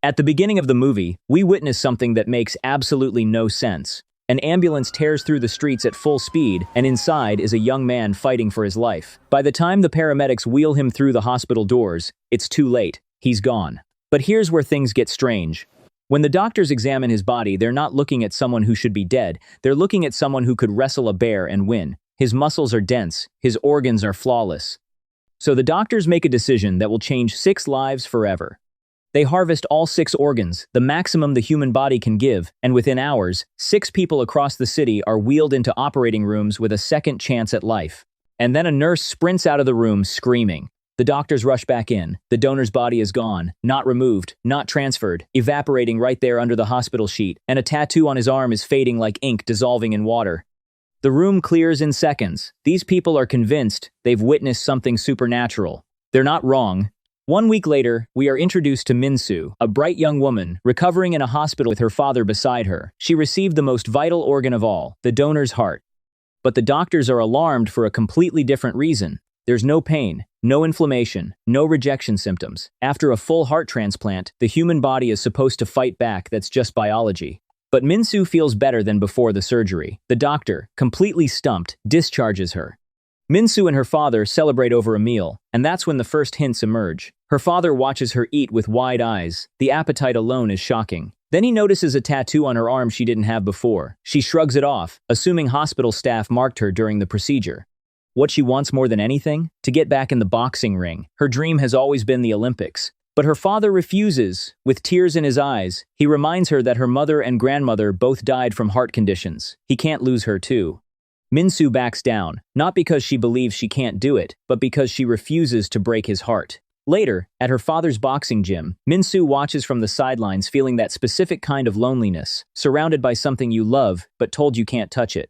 At the beginning of the movie, we witness something that makes absolutely no sense. An ambulance tears through the streets at full speed, and inside is a young man fighting for his life. By the time the paramedics wheel him through the hospital doors, it's too late. He's gone. But here's where things get strange. When the doctors examine his body, they're not looking at someone who should be dead. They're looking at someone who could wrestle a bear and win. His muscles are dense. His organs are flawless. So the doctors make a decision that will change 6 lives forever. They harvest all 6 organs, the maximum the human body can give, and within hours, 6 people across the city are wheeled into operating rooms with a second chance at life. And then a nurse sprints out of the room screaming. The doctors rush back in. The donor's body is gone, not removed, not transferred, evaporating right there under the hospital sheet, and a tattoo on his arm is fading like ink dissolving in water. The room clears in seconds. These people are convinced they've witnessed something supernatural. They're not wrong. 1 week later, we are introduced to Min-soo, a bright young woman, recovering in a hospital with her father beside her. She received the most vital organ of all, the donor's heart. But the doctors are alarmed for a completely different reason. There's no pain, no inflammation, no rejection symptoms. After a full heart transplant, the human body is supposed to fight back. That's just biology. But Min-soo feels better than before the surgery. The doctor, completely stumped, discharges her. Min-soo and her father celebrate over a meal, and that's when the first hints emerge. Her father watches her eat with wide eyes. The appetite alone is shocking. Then he notices a tattoo on her arm she didn't have before. She shrugs it off, assuming hospital staff marked her during the procedure. What she wants more than anything? To get back in the boxing ring. Her dream has always been the Olympics. But her father refuses. With tears in his eyes, he reminds her that her mother and grandmother both died from heart conditions. He can't lose her too. Min-soo backs down, not because she believes she can't do it, but because she refuses to break his heart. Later, at her father's boxing gym, Min-soo watches from the sidelines feeling that specific kind of loneliness, surrounded by something you love, but told you can't touch it.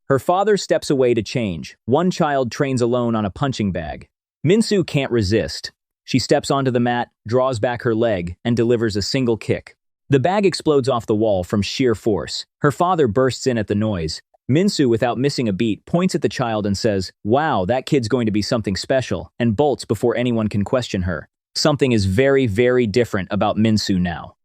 Her father steps away to change. One child trains alone on a punching bag. Min-soo can't resist. She steps onto the mat, draws back her leg, and delivers a single kick. The bag explodes off the wall from sheer force. Her father bursts in at the noise. Min-soo, without missing a beat, points at the child and says, "Wow, that kid's going to be something special," and bolts before anyone can question her. Something is very, very different about Min-soo now.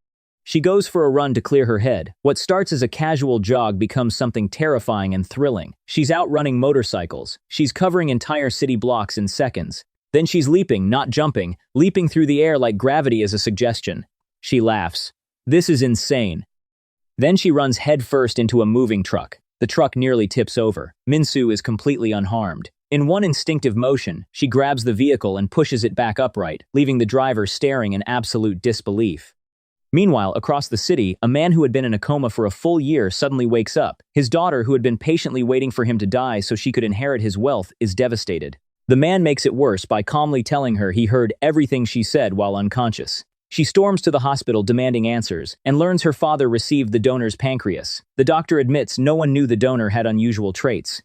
She goes for a run to clear her head. What starts as a casual jog becomes something terrifying and thrilling. She's outrunning motorcycles. She's covering entire city blocks in seconds. Then she's leaping, not jumping, leaping through the air like gravity is a suggestion. She laughs. This is insane. Then she runs headfirst into a moving truck. The truck nearly tips over. Min-soo is completely unharmed. In one instinctive motion, she grabs the vehicle and pushes it back upright, leaving the driver staring in absolute disbelief. Meanwhile, across the city, a man who had been in a coma for a full year suddenly wakes up. His daughter, who had been patiently waiting for him to die so she could inherit his wealth, is devastated. The man makes it worse by calmly telling her he heard everything she said while unconscious. She storms to the hospital demanding answers, and learns her father received the donor's pancreas. The doctor admits no one knew the donor had unusual traits.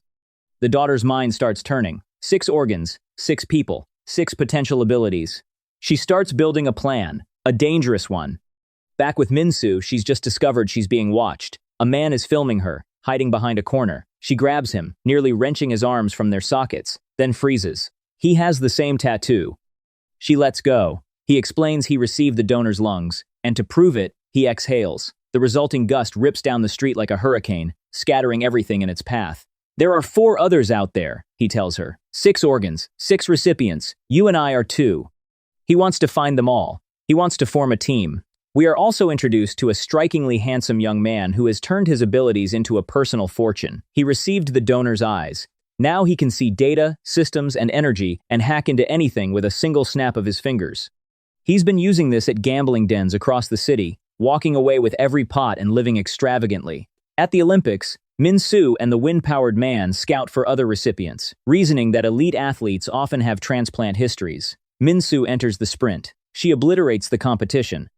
The daughter's mind starts turning. 6 organs, 6 people, 6 potential abilities. She starts building a plan, a dangerous one. Back with Min-soo, she's just discovered she's being watched. A man is filming her, hiding behind a corner. She grabs him, nearly wrenching his arms from their sockets, then freezes. He has the same tattoo. She lets go. He explains he received the donor's lungs, and to prove it, he exhales. The resulting gust rips down the street like a hurricane, scattering everything in its path. There are 4 others out there, he tells her. 6 organs, 6 recipients. You and I are 2. He wants to find them all. He wants to form a team. We are also introduced to a strikingly handsome young man who has turned his abilities into a personal fortune. He received the donor's eyes. Now he can see data, systems, and energy, and hack into anything with a single snap of his fingers. He's been using this at gambling dens across the city, walking away with every pot and living extravagantly. At the Olympics, Min-soo and the wind-powered man scout for other recipients, reasoning that elite athletes often have transplant histories. Min-soo enters the sprint. She obliterates the competition.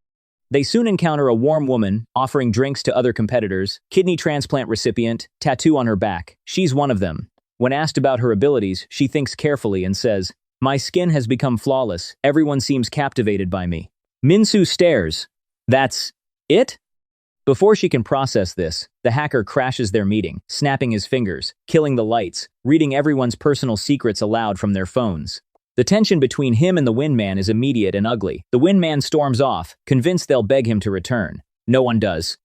They soon encounter a warm woman, offering drinks to other competitors, kidney transplant recipient, tattoo on her back. She's one of them. When asked about her abilities, she thinks carefully and says, "My skin has become flawless. Everyone seems captivated by me." Min-soo stares. That's it? Before she can process this, the hacker crashes their meeting, snapping his fingers, killing the lights, reading everyone's personal secrets aloud from their phones. The tension between him and the Windman is immediate and ugly. The Windman storms off, convinced they'll beg him to return. No one does.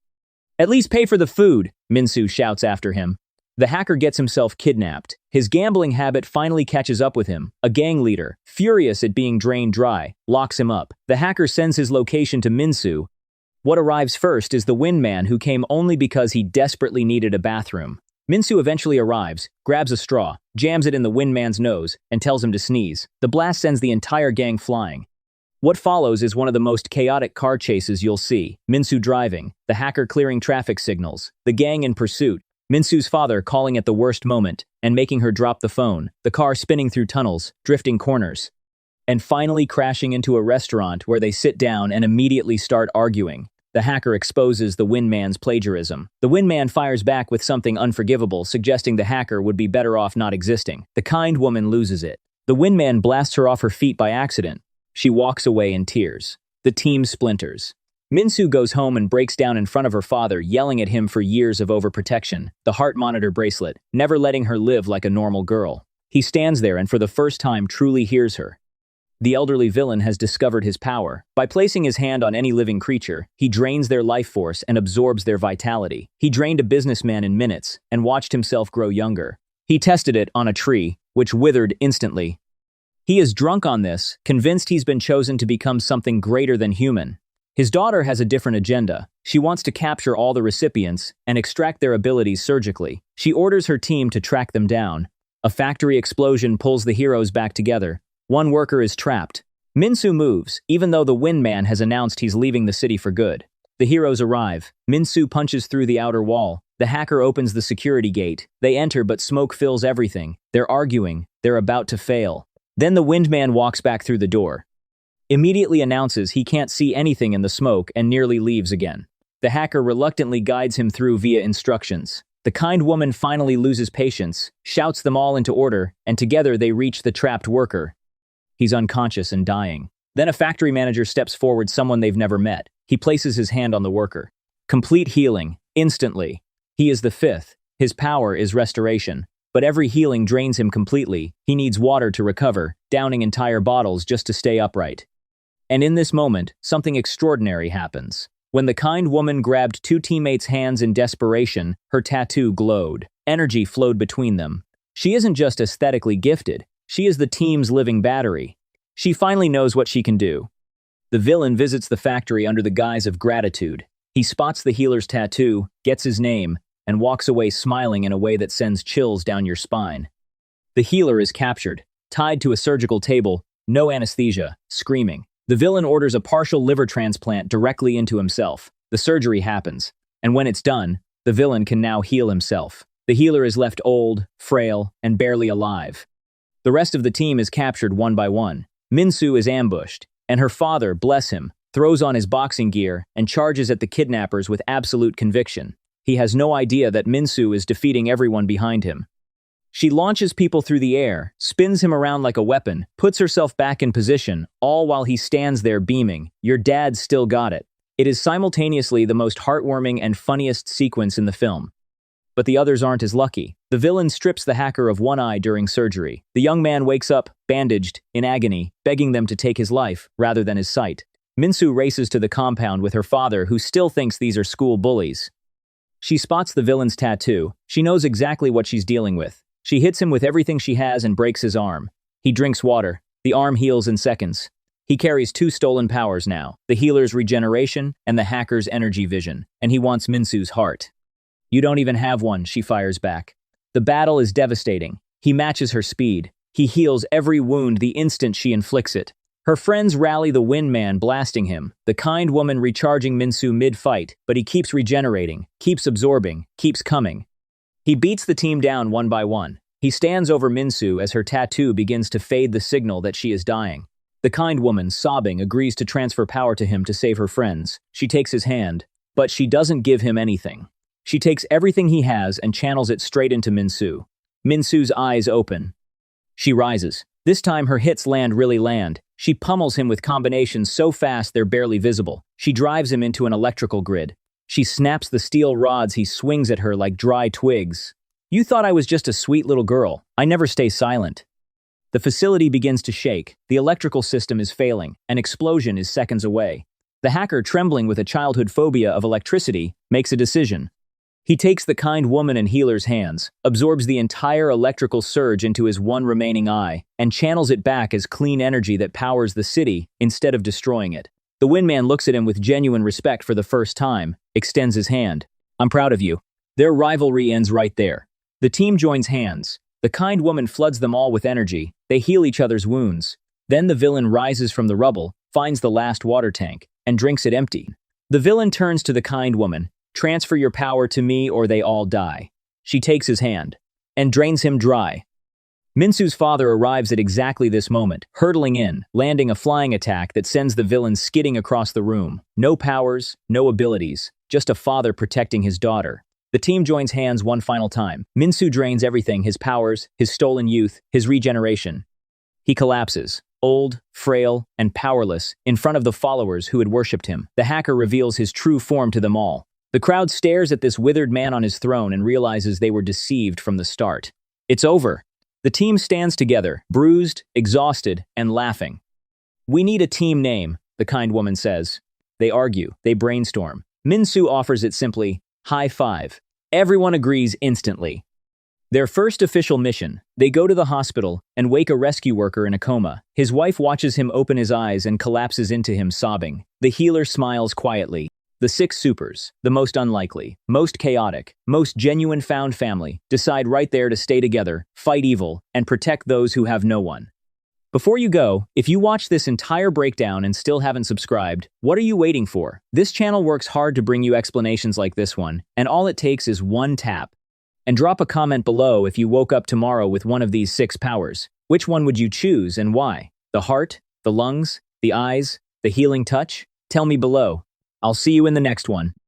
"At least pay for the food," Minsu shouts after him. The hacker gets himself kidnapped. His gambling habit finally catches up with him. A gang leader, furious at being drained dry, locks him up. The hacker sends his location to Minsu. What arrives first is the Windman, who came only because he desperately needed a bathroom. Minsu eventually arrives, grabs a straw, jams it in the Windman's nose, and tells him to sneeze. The blast sends the entire gang flying. What follows is one of the most chaotic car chases you'll see. Minsu driving, the hacker clearing traffic signals, the gang in pursuit, Minsu's father calling at the worst moment and making her drop the phone, the car spinning through tunnels, drifting corners, and finally crashing into a restaurant where they sit down and immediately start arguing. The hacker exposes the Windman's plagiarism. The Windman fires back with something unforgivable, suggesting the hacker would be better off not existing. The kind woman loses it. The Windman blasts her off her feet by accident. She walks away in tears. The team splinters. Minsu goes home and breaks down in front of her father, yelling at him for years of overprotection, the heart monitor bracelet, never letting her live like a normal girl. He stands there and for the first time truly hears her. The elderly villain has discovered his power. By placing his hand on any living creature, he drains their life force and absorbs their vitality. He drained a businessman in minutes and watched himself grow younger. He tested it on a tree, which withered instantly. He is drunk on this, convinced he's been chosen to become something greater than human. His daughter has a different agenda. She wants to capture all the recipients and extract their abilities surgically. She orders her team to track them down. A factory explosion pulls the heroes back together. One worker is trapped. Minsu moves, even though the Windman has announced he's leaving the city for good. The heroes arrive. Minsu punches through the outer wall. The hacker opens the security gate. They enter, but smoke fills everything. They're arguing. They're about to fail. Then the Windman walks back through the door. Immediately announces he can't see anything in the smoke and nearly leaves again. The hacker reluctantly guides him through via instructions. The kind woman finally loses patience, shouts them all into order, and together they reach the trapped worker. He's unconscious and dying. Then a factory manager steps forward, someone they've never met. He places his hand on the worker. Complete healing, instantly. He is the fifth. His power is restoration. But every healing drains him completely. He needs water to recover, downing entire bottles just to stay upright. And in this moment, something extraordinary happens. When the kind woman grabbed two teammates' hands in desperation, her tattoo glowed. Energy flowed between them. She isn't just aesthetically gifted. She is the team's living battery. She finally knows what she can do. The villain visits the factory under the guise of gratitude. He spots the healer's tattoo, gets his name, and walks away smiling in a way that sends chills down your spine. The healer is captured, tied to a surgical table, no anesthesia, screaming. The villain orders a partial liver transplant directly into himself. The surgery happens, and when it's done, the villain can now heal himself. The healer is left old, frail, and barely alive. The rest of the team is captured one by one. Minsu is ambushed, and her father, bless him, throws on his boxing gear and charges at the kidnappers with absolute conviction. He has no idea that Minsu is defeating everyone behind him. She launches people through the air, spins him around like a weapon, puts herself back in position, all while he stands there beaming. Your dad still got it. It is simultaneously the most heartwarming and funniest sequence in the film. But the others aren't as lucky. The villain strips the hacker of one eye during surgery. The young man wakes up, bandaged, in agony, begging them to take his life rather than his sight. Minsu races to the compound with her father, who still thinks these are school bullies. She spots the villain's tattoo. She knows exactly what she's dealing with. She hits him with everything she has and breaks his arm. He drinks water. The arm heals in seconds. He carries two stolen powers now, the healer's regeneration and the hacker's energy vision, and he wants Minsu's heart. You don't even have one, she fires back. The battle is devastating. He matches her speed. He heals every wound the instant she inflicts it. Her friends rally the Windman, blasting him, the kind woman recharging Minsu mid-fight, but he keeps regenerating, keeps absorbing, keeps coming. He beats the team down one by one. He stands over Minsu as her tattoo begins to fade, the signal that she is dying. The kind woman, sobbing, agrees to transfer power to him to save her friends. She takes his hand, but she doesn't give him anything. She takes everything he has and channels it straight into Minsu. Minsu's eyes open. She rises. This time her hits really land. She pummels him with combinations so fast they're barely visible. She drives him into an electrical grid. She snaps the steel rods he swings at her like dry twigs. You thought I was just a sweet little girl. I never stay silent. The facility begins to shake, the electrical system is failing, an explosion is seconds away. The hacker, trembling with a childhood phobia of electricity, makes a decision. He takes the kind woman and healer's hands, absorbs the entire electrical surge into his one remaining eye, and channels it back as clean energy that powers the city instead of destroying it. The Windman looks at him with genuine respect for the first time, extends his hand. I'm proud of you. Their rivalry ends right there. The team joins hands. The kind woman floods them all with energy. They heal each other's wounds. Then the villain rises from the rubble, finds the last water tank, and drinks it empty. The villain turns to the kind woman. Transfer your power to me or they all die. She takes his hand and drains him dry. Minsu's father arrives at exactly this moment, hurtling in, landing a flying attack that sends the villain skidding across the room. No powers, no abilities, just a father protecting his daughter. The team joins hands one final time. Minsu drains everything, his powers, his stolen youth, his regeneration. He collapses, old, frail, and powerless, in front of the followers who had worshipped him. The hacker reveals his true form to them all. The crowd stares at this withered man on his throne and realizes they were deceived from the start. It's over. The team stands together, bruised, exhausted, and laughing. We need a team name, the kind woman says. They argue, they brainstorm. Minsu offers it simply, high five. Everyone agrees instantly. Their first official mission, they go to the hospital and wake a rescue worker in a coma. His wife watches him open his eyes and collapses into him sobbing. The healer smiles quietly. The 6 supers, the most unlikely, most chaotic, most genuine found family, decide right there to stay together, fight evil, and protect those who have no one. Before you go, if you watch this entire breakdown and still haven't subscribed, what are you waiting for? This channel works hard to bring you explanations like this one, and all it takes is one tap. And drop a comment below if you woke up tomorrow with one of these 6 powers. Which one would you choose and why? The heart, the lungs, the eyes, the healing touch? Tell me below. I'll see you in the next one.